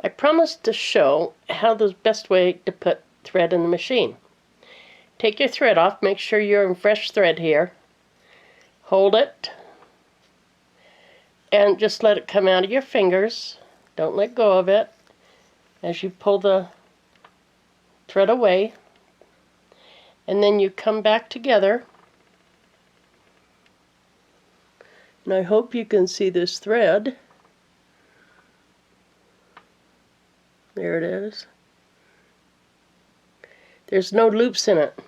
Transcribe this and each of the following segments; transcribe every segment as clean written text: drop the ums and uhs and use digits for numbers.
I promised to show how the best way to put thread in the machine. Take your thread off, make sure you're in fresh thread here. Hold it and just let it come out of your fingers. Don't let go of it as you pull the thread away. And then you come back together. And I hope you can see this thread. There it is. There's no loops in it.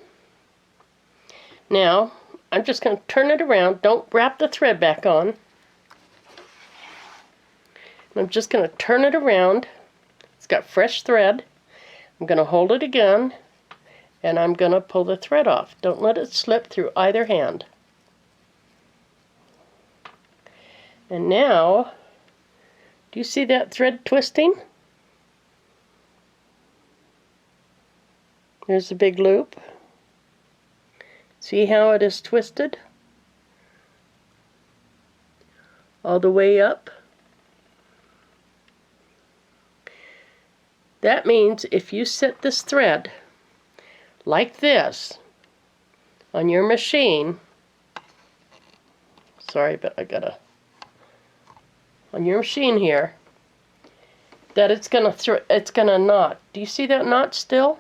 Now, I'm just going to turn it around. Don't wrap the thread back on. I'm just going to turn it around. It's got fresh thread. I'm going to hold it again, and I'm going to pull the thread off. Don't let it slip through either hand. And now, do you see that thread twisting? There's a big loop. See how it is twisted? All the way up. That means if you set this thread like this on your machine, sorry, but I gotta, on your machine here, that it's gonna knot. Do you see that knot still?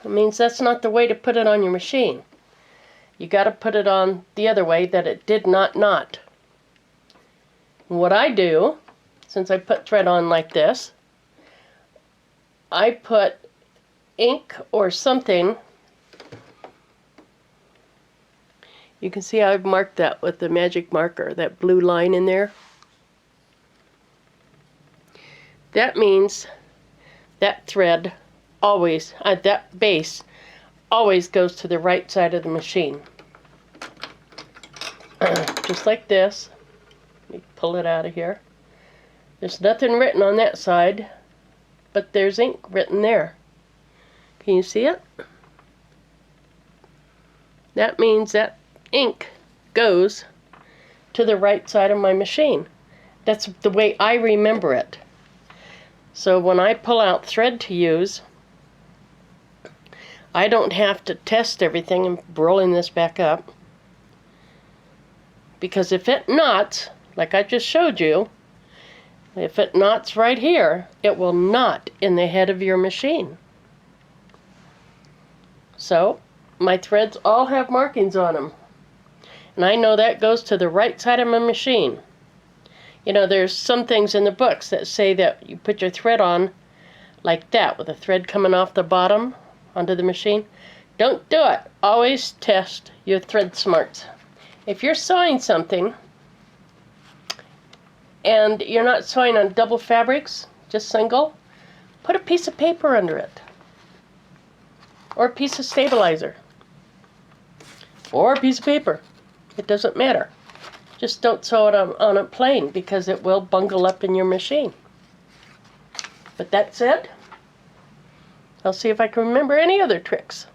It means that's not the way to put it on your machine. You got to put it on the other way, that it did not knot. And what I do, since I put thread on like this, I put ink or something. You can see I've marked that with the magic marker, that blue line in there. That means that thread always, that base always goes to the right side of the machine. Just like this. Let me pull it out of here. There's nothing written on that side, but there's ink written there. Can you see it? That means that ink goes to the right side of my machine. That's the way I remember it. So when I pull out thread to use, I don't have to test everything and rolling this back up. Because if it knots, like I just showed you, if it knots right here, it will knot in the head of your machine. So, my threads all have markings on them. And I know that goes to the right side of my machine. You know, there's some things in the books that say that you put your thread on like that, with the thread coming off the bottom onto the machine. Don't do it. Always test your thread smarts. If you're sewing something and you're not sewing on double fabrics, just single, put a piece of paper under it, or a piece of stabilizer, or a piece of paper. It doesn't matter. Just don't sew it on a plain, because it will bungle up in your machine. But that's it. I'll see if I can remember any other tricks.